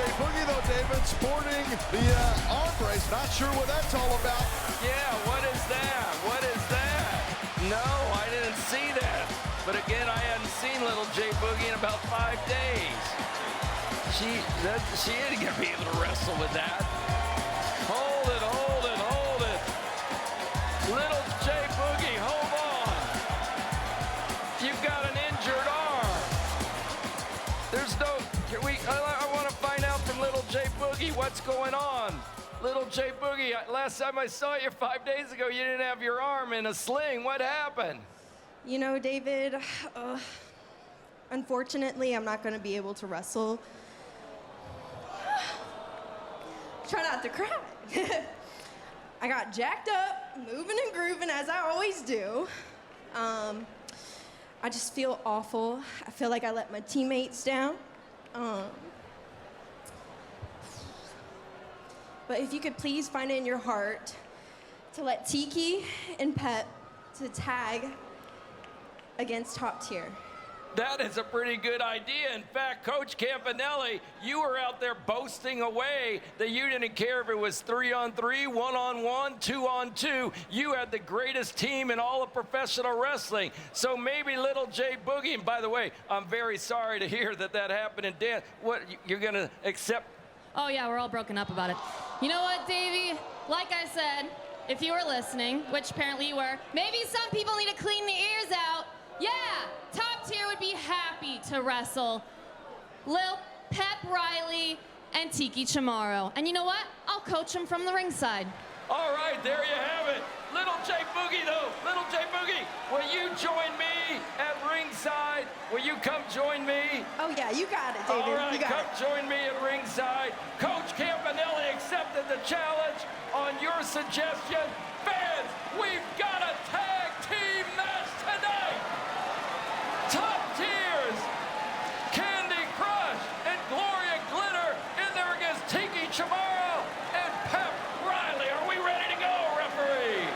J-Boogie, though, David, sporting the arm brace. Not sure what that's all about. Yeah, what is that? What is that? No, I didn't see that. But again, I hadn't seen little J-Boogie in about 5 days. She isn't going to be able to wrestle with that. Hold it, hold it, hold it. Little J-Boogie, hold on. You've got an injured arm. There's no, I want to find out from little J-Boogie what's going on. Little J-Boogie, last time I saw you 5 days ago, you didn't have your arm in a sling. What happened? You know, David, unfortunately, I'm not going to be able to wrestle. Try not to cry. I got jacked up, moving and grooving as I always do. I just feel awful. I feel like I let my teammates down. But if you could please find it in your heart to let Tiki and Pep to tag against Top Tier. That is a pretty good idea. In fact, Coach Campanelli, you were out there boasting away that you didn't care if it was 3-on-3, 1-on-1, 2-on-2. You had the greatest team in all of professional wrestling. So maybe little J-Boogie, and by the way, I'm very sorry to hear that that happened in dance. What, you're going to accept? Oh, yeah, we're all broken up about it. You know what, Davey? Like I said, if you were listening, which apparently you were, maybe some people need to clean the ears out. Yeah, Top Tier would be happy to wrestle Lil Pep Riley and Tiki Chamorro. And you know what? I'll coach them from the ringside. All right, there you have it. Little J-Boogie, though. Little J-Boogie, will you join me at ringside? Will you come join me? Oh, yeah, you got it, David. All right, you got come join me at ringside. Coach Campanelli accepted the challenge on your suggestion. Fans, we've got a tag team match tonight. Top Tiers, Candy Crush and Gloria Glitter in there against Tiki Chamorro and Pep Riley. Are we ready to go, referee?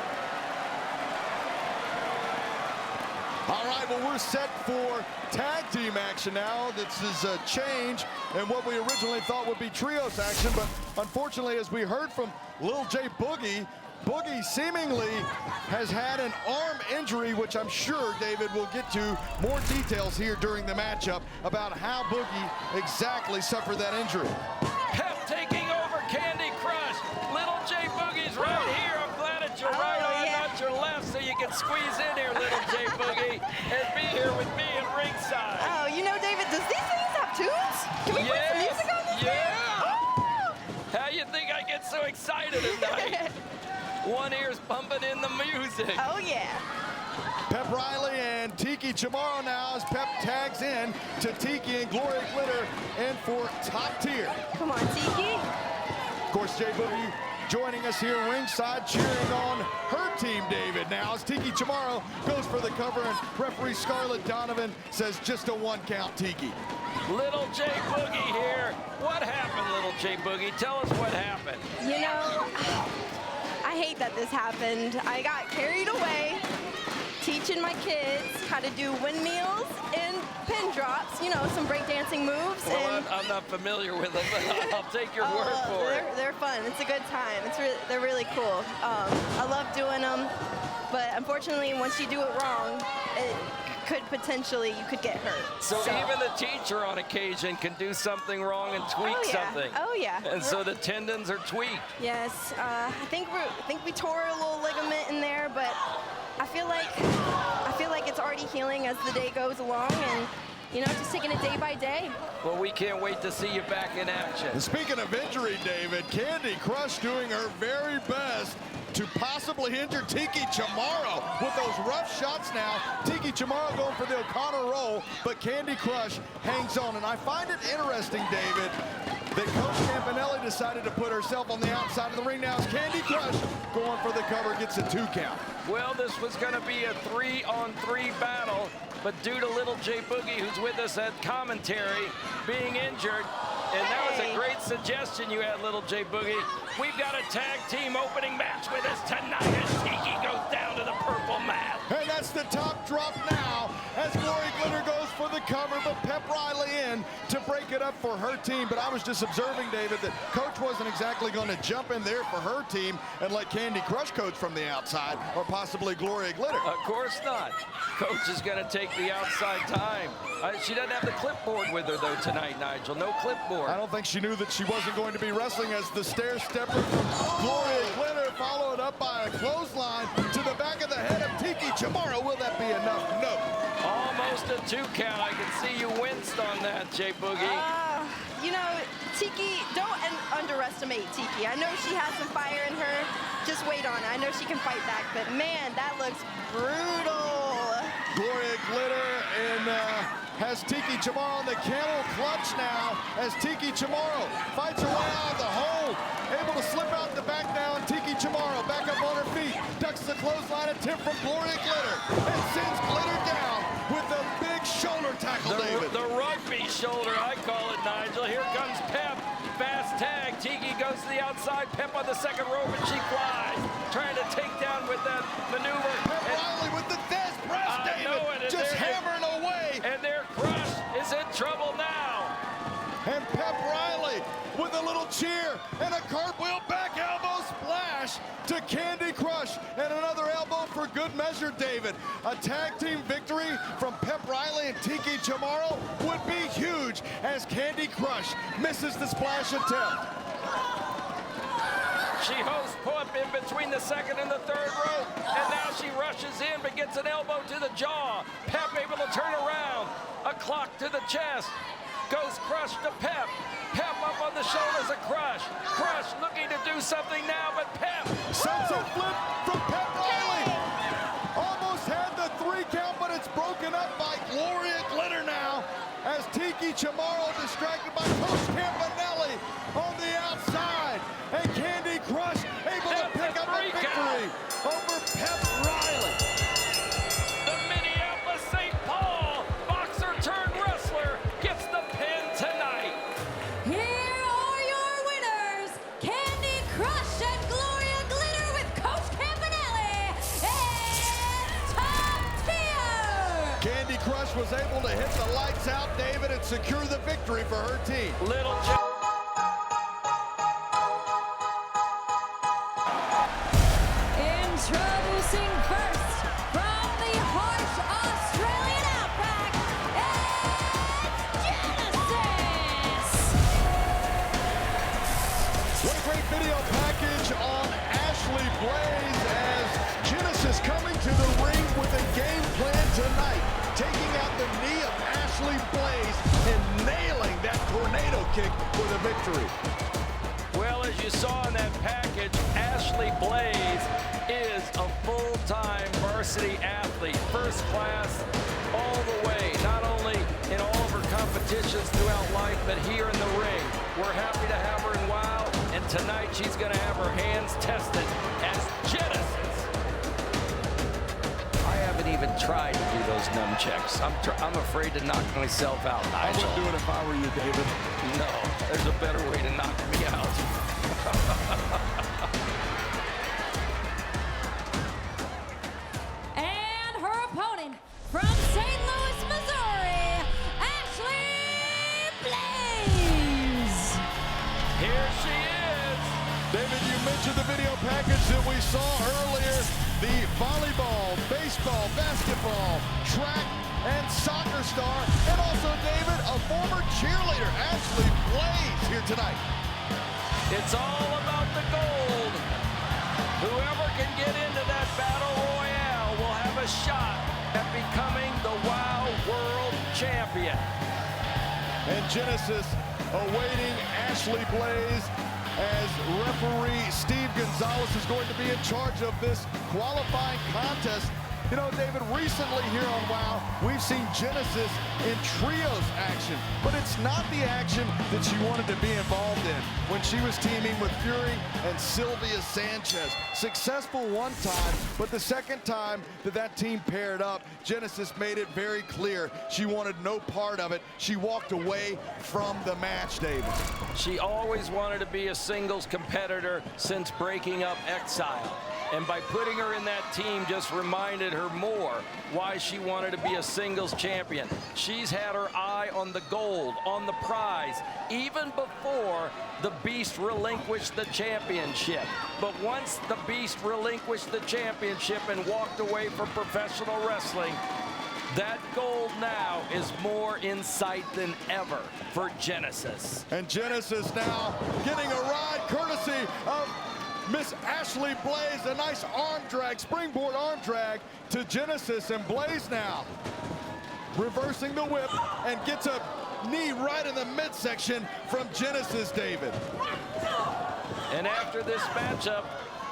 All right, well, we're set for tag team action now. This is a change in what we originally thought would be trios action, but unfortunately, as we heard from Lil J-Boogie, Boogie seemingly has had an arm injury, which I'm sure David will get to more details here during the matchup about how Boogie exactly suffered that injury. Pep taking over Candy Crush. Little J-Boogie's right here. I'm glad that you're right on, not your left, so you can squeeze in here, little J-Boogie, and be here with me at ringside. Oh, you know, David, does these things have tunes? Can we put some music on this thing? Oh! How you think I get so excited tonight? One ear's pumping in the music. Oh, yeah. Pep Riley and Tiki Chamorro now as Pep tags in to Tiki and Gloria Glitter and for Top Tier. Come on, Tiki. Of course, J-Boogie joining us here ringside, cheering on her team, David. Now as Tiki Chamorro goes for the cover and referee Scarlett Donovan says just a 1 count, Tiki. Little J-Boogie here. What happened, little J-Boogie? Tell us what happened. You know, I hate that this happened. I got carried away teaching my kids how to do windmills and pin drops, you know, some breakdancing moves. Well, and I'm not familiar with them, but I'll take your word for it. They're fun. It's a good time. They're really cool. I love doing them, but unfortunately, once you do it wrong, you could get hurt. So even the teacher on occasion can do something wrong and tweak something. Oh yeah. And so the tendons are tweaked. Yes. I think we tore a little ligament in there, but I feel like it's already healing as the day goes along, and you know, just taking it day by day. Well, we can't wait to see you back in action. And speaking of injury, David, Candy Crush doing her very best to possibly injure Tiki Chamorro with those rough shots now. Tiki Chamorro going for the O'Connor roll, but Candy Crush hangs on. And I find it interesting, David, that Coach Campanelli decided to put herself on the outside of the ring. Now as Candy Crush going for the cover, gets a 2 count. Well, this was going to be a 3-on-3 battle, but due to little J-Boogie, who's with us at commentary, being injured, and that was a great suggestion you had, little J-Boogie. We've got a tag team opening match with us tonight as Tiki goes down to the purple mat. And that's the top drop now as Gloria Glitter goes for the cover, but Pep Riley in to break it up for her team. But I was just observing, David, that Coach wasn't exactly going to jump in there for her team and let Candy crush Coach from the outside, or possibly Gloria Glitter. Of course not. Coach is going to take the outside time. She doesn't have the clipboard with her, though, tonight, Nigel. No clipboard. I don't think she knew that she wasn't going to be wrestling, as the stair stepper from Gloria Glitter followed up by a clothesline to the back of the head of Tiki Chamorro. Will that be enough? No. Almost a 2 count. I can see you winced on that, J-Boogie. You know, Tiki, don't underestimate Tiki. I know she has some fire in her. Just wait on it. I know she can fight back, but man, that looks brutal. Gloria Glitter and has Tiki Chamorro in the camel clutch now, as Tiki Chamorro fights her way out of the hole. Able to slip out the back now, and Tiki Chamorro back up on her feet. Ducks the clothesline attempt from Gloria Glitter and sends Glitter down with a big shoulder tackle, David. The rugby shoulder, I call it, Nigel. Here comes Pep. Fast tag. Tiki goes to the outside. Pep on the second rope, and she flies. Trying to take down with that maneuver. Pep Riley with the death press, David. Just hammering away. And their crush is in trouble now. And Pep Riley with a little cheer and a cartwheel back elbow splash to Candy Crush, and another elbow for good measure, David. A tag team victory from Pep Riley and Tiki Chamorro would be huge, as Candy Crush misses the splash attempt. She hosts Pep in between the second and the third rope, and now she rushes in but gets an elbow to the jaw. Pep able to turn around. A clock to the chest. Goes Crush to Pep. Pep up on the shoulders of Crush. Crush looking to do something now, but Pep. Sunset flip from Pep Riley. Almost had the 3 count, but it's broken up by Gloria Glitter now, as Tiki Chamorro distracted by Coach Campanelli on the outside. And Candy Crush able to pick up a victory over Pep Riley. The Minneapolis St. Paul boxer turned wrestler gets the pin tonight. Here are your winners, Candy Crush and Gloria Glitter with Coach Campanelli and top tier. Candy Crush was able to hit the lights out, David, and secure the victory for her team. Little J. Introducing first from the harsh Australian outback, it's Genesis. What a great video package on Ashley Blaze, as Genesis coming to the ring with a game plan tonight, taking out the knee of Ashley Blaze and nailing that tornado kick for the victory. Well, as you saw in that package, Ashley Blaze is a full-time varsity athlete, first class all the way, not only in all of her competitions throughout life, but here in the ring. We're happy to have her in WOW, and tonight she's going to have her hands tested as Genesis. I haven't even tried to do those nunchucks. I'm afraid to knock myself out, I Nigel. wouldn't do it if I were you, David. No, there's a better way to knock me out. And her opponent from St. Louis, Missouri, Ashley Blaze. Here she is. David, you mentioned the video package that we saw earlier. The volleyball, baseball, basketball, track, and soccer star, and also, David, a former cheerleader, Ashley Blaze, here tonight. It's all about the gold. Whoever can get into that battle royale will have a shot at becoming the WOW World Champion. And Genesis awaiting Ashley Blaze, as referee Steve Gonzalez is going to be in charge of this qualifying contest. You know, David, recently here on WOW, we've seen Genesis in trios action, but it's not the action that she wanted to be involved in when she was teaming with Fury and Sylvia Sanchez. Successful one time, but the second time that team paired up, Genesis made it very clear she wanted no part of it. She walked away from the match, David. She always wanted to be a singles competitor since breaking up Exile. And by putting her in that team just reminded her more why she wanted to be a singles champion. She's had her eye on the gold, on the prize, even before the Beast relinquished the championship. But once the Beast relinquished the championship and walked away from professional wrestling, that gold now is more in sight than ever for Genesis. And Genesis now getting a ride courtesy of Miss Ashley Blaze. A nice arm drag, springboard arm drag to Genesis, and Blaze now reversing the whip and gets a knee right in the midsection from Genesis, David. And after this matchup,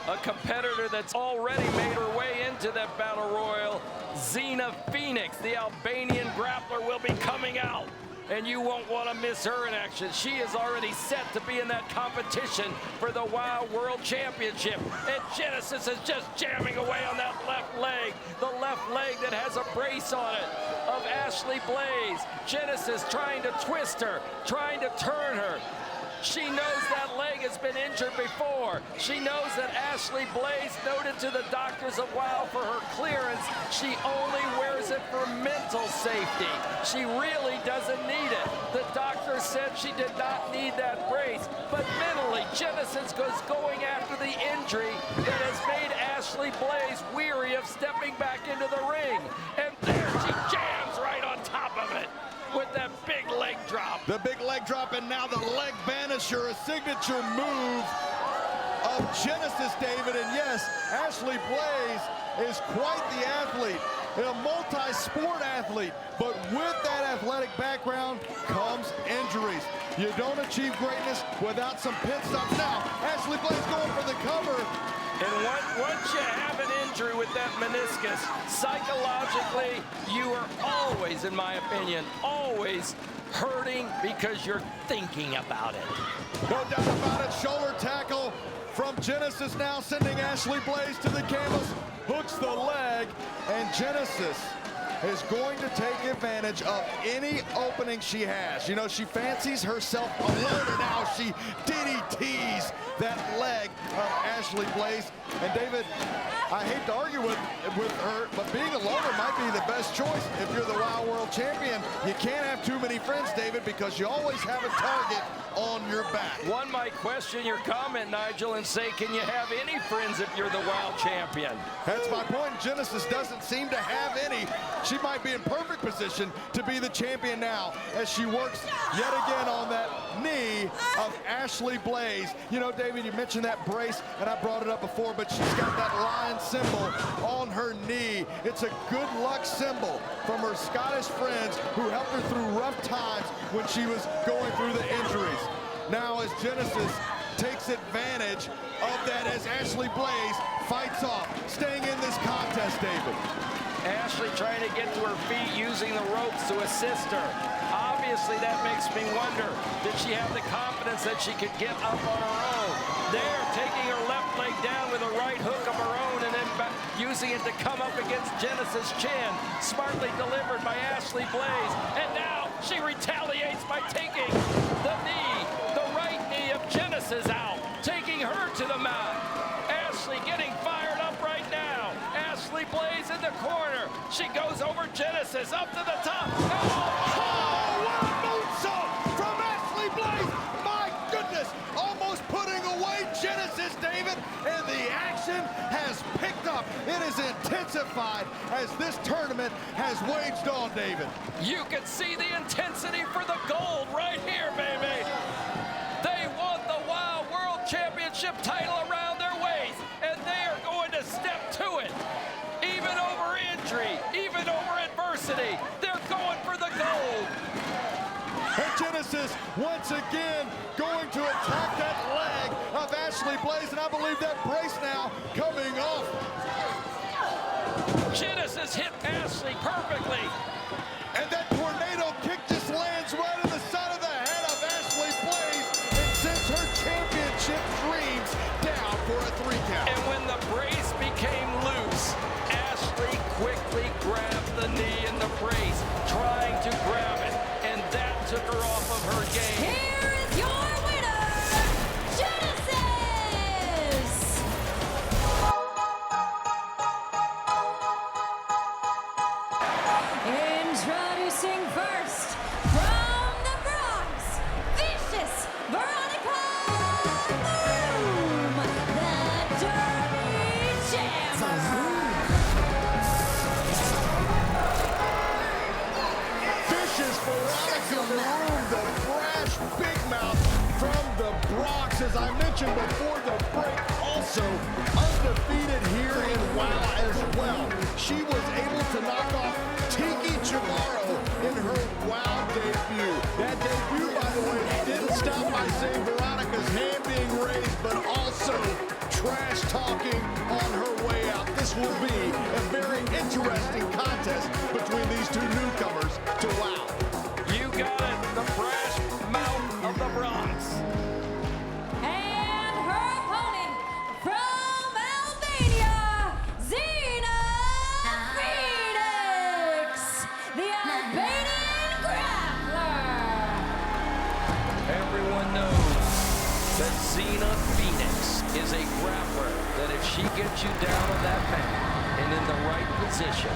a competitor that's already made her way into that battle royal, Xena Phoenix, the Albanian grappler, will be coming out. And you won't want to miss her in action. She is already set to be in that competition for the WOW World Championship. And Genesis is just jamming away on that left leg. The left leg that has a brace on it of Ashley Blaze. Genesis trying to twist her, trying to turn her. She knows that leg has been injured before. She knows that Ashley Blaze noted to the doctors of WOW for her clearance, she only wears it for mental safety. She really doesn't need it. The doctor said she did not need that brace, but mentally, Genesis goes going after the injury that has made Ashley Blaze weary of stepping back into the ring. And there she jams right on top of it with that big leg drop. The big leg drop, and now the leg banisher, a signature move of Genesis, David. And yes, Ashley Blaze is quite the athlete, a multi-sport athlete, but with that athletic background comes injuries. You don't achieve greatness without some pit stops. Now, Ashley Blaze going for the cover. And once you have an injury with that meniscus, psychologically, you are always, in my opinion, always hurting because you're thinking about it. No doubt about it. Shoulder tackle from Genesis now, sending Ashley Blaze to the canvas. Hooks the leg, and Genesis is going to take advantage of any opening she has. You know, she fancies herself a loner now. She DDTs that leg of Ashley Blaze. And David, I hate to argue with her, but being a loner might be the best choice if you're the WOW World Champion. You can't have too many friends, David, because you always have a target on your back. One might question your comment, Nigel, and say, can you have any friends if you're the WOW Champion? That's my point. Genesis doesn't seem to have any. She might be in perfect position to be the champion now as she works yet again on that knee of Ashley Blaze. You know, David, you mentioned that brace, and I brought it up before, but she's got that lion symbol on her knee. It's a good luck symbol from her Scottish friends who helped her through rough times when she was going through the injuries. Now as Genesis takes advantage of that as Ashley Blaze fights off, staying in this contest, David. Ashley trying to get to her feet using the ropes to assist her. Obviously, that makes me wonder, did she have the confidence that she could get up on her own? There, taking her left leg down with a right hook of her own and then using it to come up against Genesis' chin. Smartly delivered by Ashley Blaze. And now she retaliates by taking the knee, the right knee of Genesis out, taking her to the mat. Ashley getting fired up right now. Ashley Blaze in the corner. She goes over Genesis, up to the top. Oh, what a moonsault from Ashley Blaze! My goodness, almost putting away Genesis, David, and the action has picked up. It is intensified as this tournament has waged on, David. You can see the intensity for the gold right here, baby. They want the WOW World Championship title around their waist, and they are going to step to it. Even over injury, even over adversity, they're going for the gold. And Genesis once again going to attack that leg of Ashley Blaze, and I believe that brace now coming off. Genesis hit Ashley perfectly. And that tornado kick just lands right in the side of the head of Ashley Blaze and sends her championship dreams down for a 3 count. And when the brace became loose, Ashley quickly grabbed the knee in the brace, trying to grab it, and that took her off of her game. Here is your winner, Genesis! mentioned before the break, also undefeated here in WOW as well. She was able to knock off Tiki Chamorro in her WOW debut. That debut, by the way, didn't stop by saying Veronica's hand being raised, but also trash talking on her way out. This will be a very interesting contest between these two newcomers to WOW. You got it, the brash mouth of the Bronx. And her opponent from Albania, Xena Phoenix, the Albanian grappler. Everyone knows that Xena Phoenix is a grappler, that if she gets you down on that mat and in the right position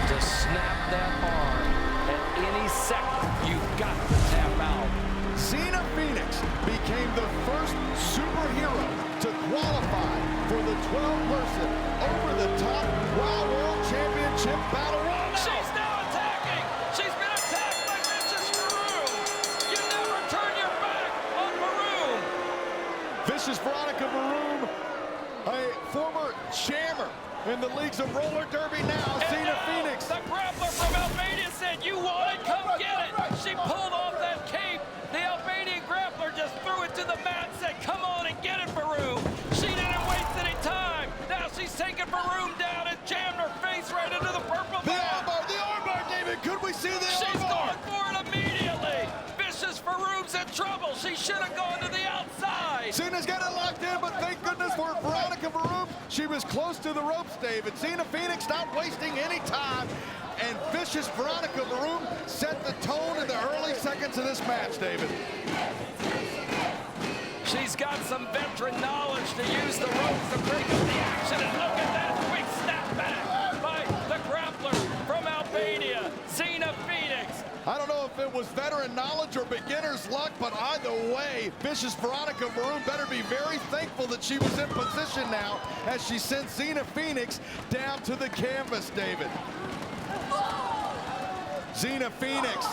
to snap that arm at any second, you've got to tap out. Xena Phoenix became the first superhero to qualify for the 12-person over-the-top WOW World Championship Battle Royal. She's now attacking! She's been attacked by Vicious VaRoom! You never turn your back on VaRoom! Vicious Veronica VaRoom, a former jammer in the leagues of roller derby now, Xena Phoenix. The grappler from Albania said, "You want it? Come get it!" She pulled off that cape. The Albanian grappler just threw it to the mat and said, "Come on and get it, VaRoom." She didn't waste any time. Now she's taking VaRoom down and jammed her face right into the purple mat. The armbar, David. Could we see the She's armbar? going for it immediately. Vicious VaRoom's in trouble. She should have gone to the outside. Xena's got it locked in, but thank goodness for Veronica VaRoom. She was close to the ropes, David. Xena Phoenix not wasting any time. And Vicious Veronica VaRoom set the tone in the early seconds of this match, David. She's got some veteran knowledge to use the ropes to break up the action. And look at that quick snap back by the grappler from Albania, Xena Phoenix. I don't know if it was veteran knowledge or beginner's luck, but either way, Vicious Veronica VaRoom better be very thankful that she was in position now as she sent Xena Phoenix down to the canvas, David. Xena Phoenix,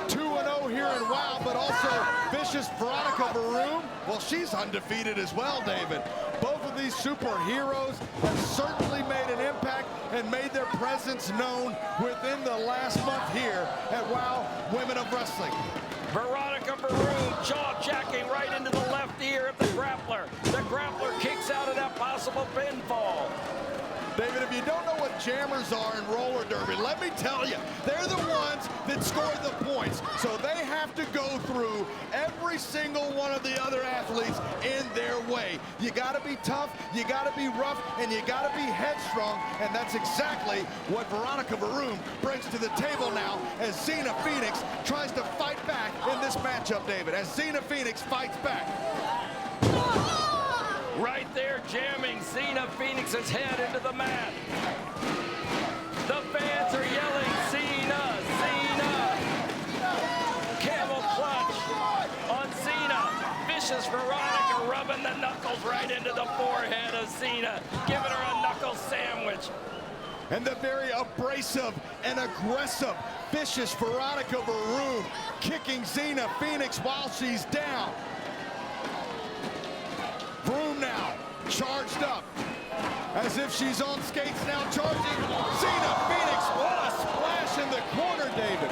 2-0 here in WOW, but also Vicious Veronica VaRoom, well, she's undefeated as well, David. Both of these superheroes have certainly made an impact and made their presence known within the last month here at WOW Women of Wrestling. Veronica VaRoom jaw-jacking right into the left ear of the grappler. The grappler kicks out of that possible pinfall. David, if you don't know what jammers are in roller derby, let me tell you, they're the ones that score the points. So they have to go through every single one of the other athletes in their way. You got to be tough, you got to be rough, and you got to be headstrong. And that's exactly what Veronica VaRoom brings to the table now as Xena Phoenix tries to fight back in this matchup, David, as Xena Phoenix fights back. Right there, jamming Xena Phoenix's head into the mat. The fans are yelling, "Xena, Xena!" Camel clutch on Xena. Vicious Veronica rubbing the knuckles right into the forehead of Xena, giving her a knuckle sandwich. And the very abrasive and aggressive Vicious Veronica VaRoom kicking Xena Phoenix while she's down. VaRoom now charged up as if she's on skates now, charging Xena Phoenix. What a splash in the corner, David.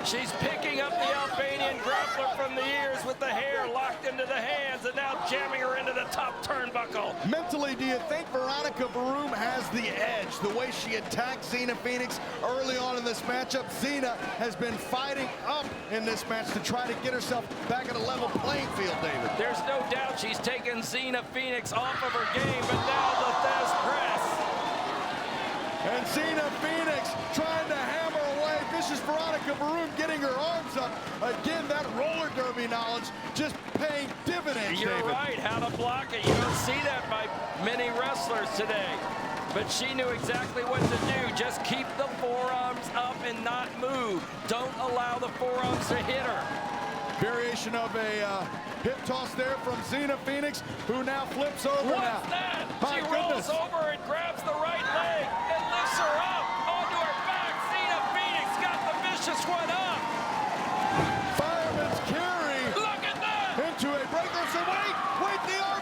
She's picking up the Albanian grappler from the ears with the hair locked into the hands and now jamming her into the top turnbuckle. Mentally, do you think Veronica VaRoom has the edge? The way she attacked Xena Phoenix early on in this matchup, Xena has been fighting up in this match to try to get herself back at a level playing field, David. There's no doubt she's taken Xena Phoenix off of her game, but now the Thez press. And Xena Phoenix trying to hammer away. Vicious Veronica VaRoom getting her arms up. Again, that roller derby knowledge just paying dividends, You're David. right, how to block it. You don't see that by many wrestlers today. But she knew exactly what to do. Just keep the forearms up and not move. Don't allow the forearms to hit her. Variation of a hip toss there from Xena Phoenix, who now flips over. What's that? My She goodness. rolls over and grabs the right leg and lifts her up onto her back. Xena Phoenix got the vicious one up. Fireman's carry Look at that! into a breaker. So wait, the arm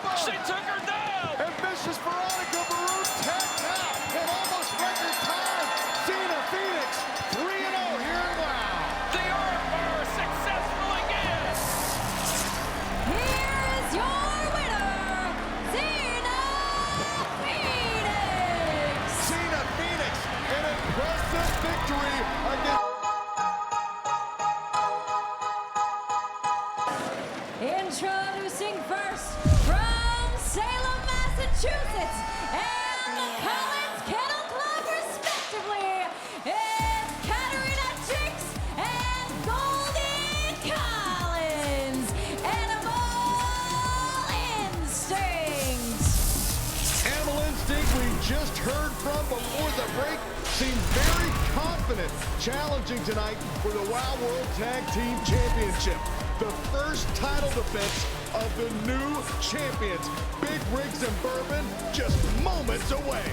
before the break seemed very confident challenging tonight for the WOW World Tag Team Championship. The first title defense of the new champions. Big Rigs and Bourbon just moments away.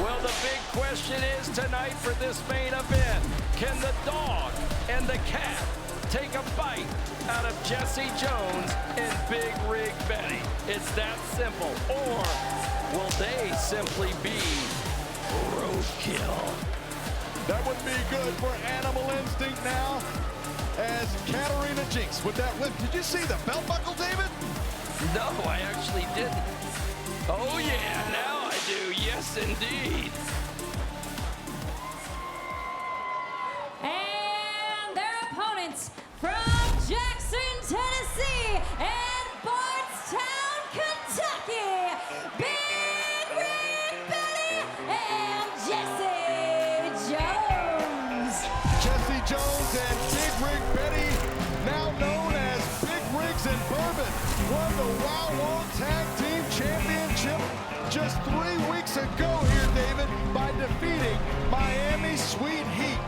Well, the big question is tonight for this main event, can the dog and the cat take a bite out of Jessie Jones and Big Rig Betty? It's that simple. Or will they simply be roadkill? That would be good for Animal Instinct now, as Katarina Jinx with that whip. Did you see the belt buckle, David? No, I actually didn't. Oh yeah, now I do. Yes, indeed. And their opponents from Jackson, Tennessee and Bardstown, Kentucky, Big Rig Betty and Jessie Jones. Jessie Jones and Big Rig Betty, now known as Big Rigs and Bourbon, won the WOW World Tag Team Championship just 3 weeks ago here, David, by defeating Miami Sweet Heat.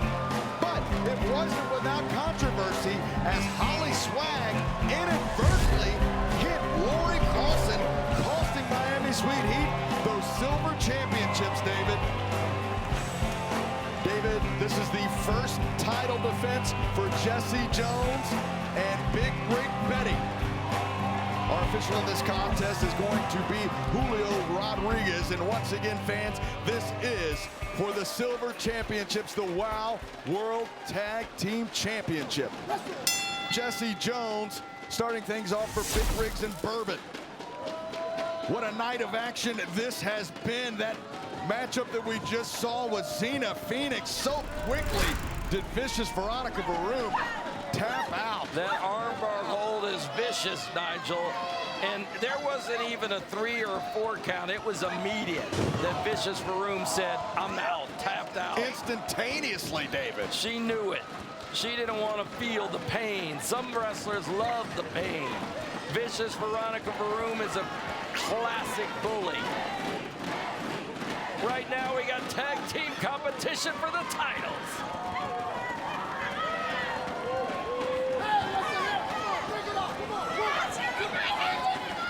But it wasn't without controversy, as Holly Swag inadvertently hit Lori Carlson, costing Miami Sweet Heat those silver championships, David. David, this is the first title defense for Jessie Jones and Big Rig Betty. Our official in this contest is going to be Julio Rodriguez. And once again, fans, this is for the silver championships, the WOW World Tag Team Championship. Jessie Jones starting things off for Big Rigs and Bourbon. What a night of action this has been. That matchup that we just saw was Xena Phoenix. So quickly did vicious Veronica VaRoom tap out. That armbar hold is vicious, Nigel. And there wasn't even a 3 or 4 count. It was immediate that Vicious VaRoom said, I'm out, tapped out. Instantaneously, David. She knew it. She didn't want to feel the pain. Some wrestlers love the pain. Vicious Veronica VaRoom is a classic bully. Right now we got tag team competition for the titles.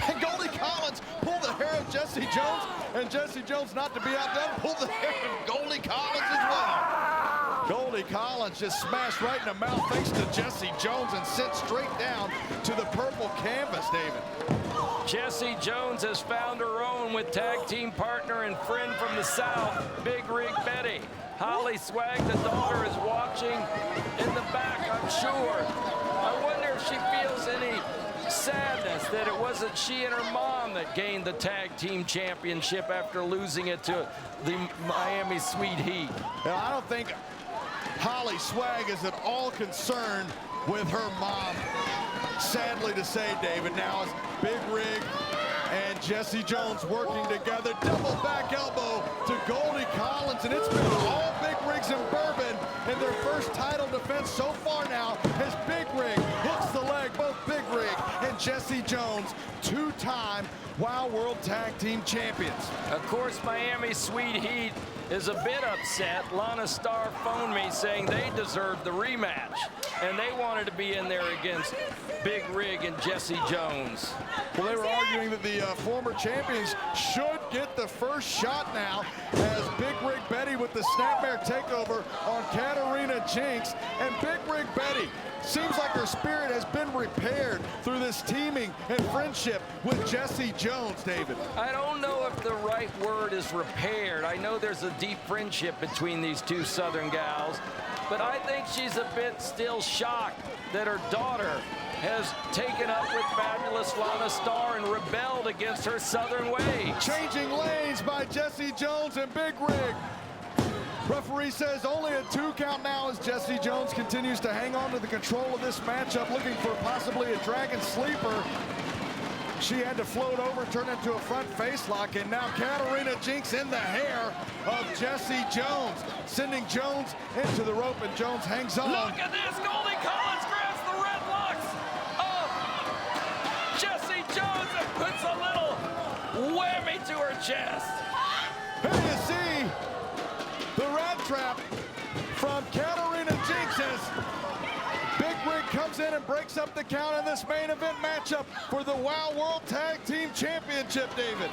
And Goldie Collins pulled the hair of Jessie Jones, and Jessie Jones, not to be outdone, pulled the hair of Goldie Collins as well. Goldie Collins just smashed right in the mouth thanks to Jessie Jones and sent straight down to the purple canvas, David. Jessie Jones has found her own with tag team partner and friend from the South, Big Rig Betty. Holly Swag, the daughter, is watching in the back, I'm sure. I wonder if she feels any sadness that it wasn't she and her mom that gained the tag team championship after losing it to the Miami Sweet Heat. Now, I don't think Holly Swag is at all concerned with her mom. Sadly to say, David, now is Big Rig and Jessie Jones working together. Double back elbow to Goldie Collins, and it's been all Big Rigs and Bourbon in their first title defense so far now, as Big Rig hooks the leg, both Big Rig and Jessie Jones, 2-time WOW World Tag Team Champions. Of course, Miami Sweet Heat is a bit upset. Lana Starr phoned me saying they deserved the rematch, and they wanted to be in there against Big Rig and Jessie Jones. Well, they were arguing that the former champions should get the first shot now, as Big Rig Betty with the snapmare takeover on Katarina Jinx. And Big Rig Betty seems like her spirit has been repaired through this teaming and friendship with Jessie Jones, David. I don't know if the right word is repaired. I know there's a deep friendship between these two Southern gals, but I think she's a bit still shocked that her daughter has taken up with fabulous Lana Starr and rebelled against her Southern ways. Changing lanes by Jessie Jones and Big Rig. Referee says only a 2 count now, as Jessie Jones continues to hang on to the control of this matchup, looking for possibly a dragon sleeper. She had to float over, turn into a front face lock, and now Katarina Jinx in the hair of Jessie Jones, sending Jones into the rope, and Jones hangs on. Look at this, Goldie Collins grabs the red locks of Jessie Jones and puts a little whammy to her chest. Here you see trap from Katarina Jinx as Big Rig comes in and breaks up the count in this main event matchup for the WOW World Tag Team Championship, David.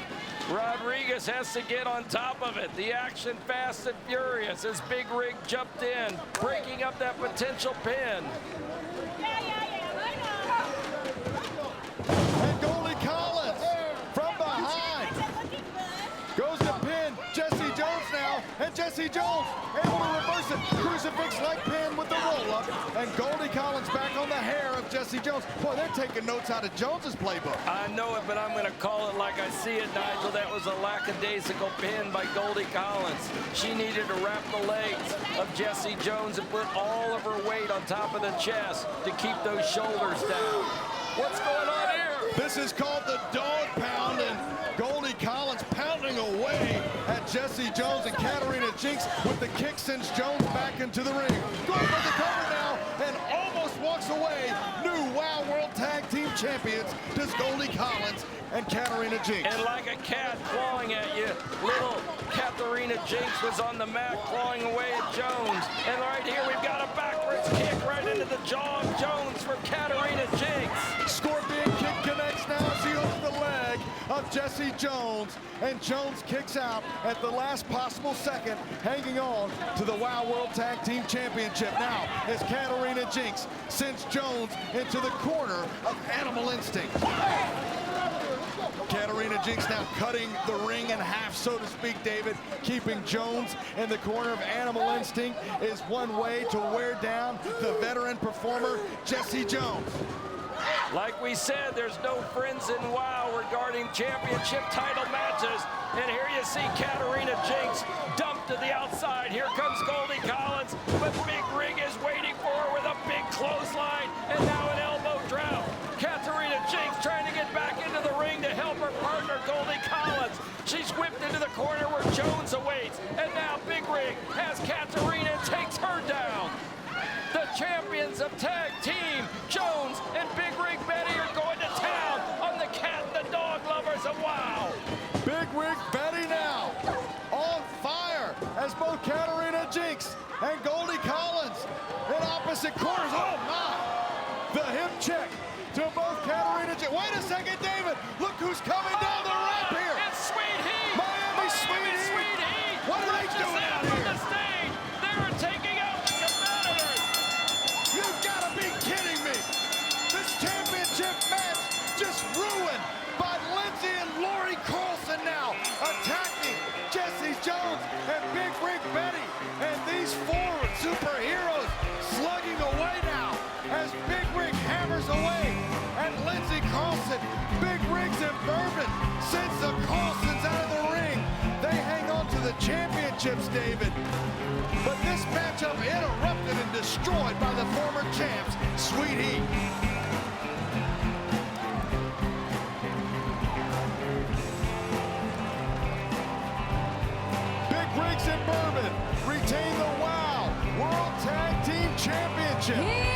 Rodriguez has to get on top of it. The action fast and furious as Big Rig jumped in, breaking up that potential pin. And Goldie Collins from behind goes to pin Jessie Jones now, and Jessie Jones able to reverse it. Crucifix-like pin with the roll-up, and Goldie Collins back on the hair of Jessie Jones. Boy, they're taking notes out of Jones's playbook. I know it, but I'm going to call it like I see it, Nigel. That was a lackadaisical pin by Goldie Collins. She needed to wrap the legs of Jessie Jones and put all of her weight on top of the chest to keep those shoulders down. What's going on here? This is called the dog pound, and Goldie Collins pounding away at Jessie Jones, and Katarina Jinx with the kick sends Jones back into the ring. Going for the cover now and almost walks away. New WOW World Tag Team Champions, does Goldie Collins and Katarina Jinx. And like a cat clawing at you, little Katarina Jinx was on the mat clawing away at Jones. And right here we've got a backwards kick right into the jaw of Jones for Katarina Jinx. Scorpion kick connects now as he hooks the leg of Jessie Jones, and Jones kicks out at the last possible second, hanging on to the WOW World Tag Team Championship. Now, as Katarina Jinx sends Jones into the corner of Animal Instinct. Katarina Jinx now cutting the ring in half, so to speak, David. Keeping Jones in the corner of Animal Instinct is one way to wear down the veteran performer, Jessie Jones. Like we said, there's no friends in WOW regarding championship title matches. And here you see Katarina Jinx dumped to the outside. Here comes Goldie Collins, but Big Rig is waiting for her with a big clothesline and now an elbow drop. Katarina Jinx trying to get back into the ring to help her partner, Goldie Collins. She's whipped into the corner where Jones awaits. And now Big Rig has Katarina and takes her down. The champions of tag team, Jones and Big Rig Betty, are going to town on the cat and the dog lovers of WOW. Big Rig Betty now on fire as both Katarina Jinx and Goldie Collins in opposite corners. Oh my! The hip check to both Katarina Jinx. Wait a second, David. Look who's coming down the ramp here. It's Sweet Heat. Miami Sweet Heat. What are they doing out here? The stage. They're taking out the competitors. You've got to be kidding me. This championship match just ruined by Lindsay and Lori Carlson now attacking Jessie Jones and Big Rig Betty. And these four superheroes slugging away now as Big Rig hammers away at Lindsay Carlson. Big Rig's in bourbon sends the Carlsons out of the ring. They hang on to the championships, David. But this matchup interrupted and destroyed by the former champs, Sweet Heat. Big Rigs and Bourbon retain the WOW World Tag Team Championship.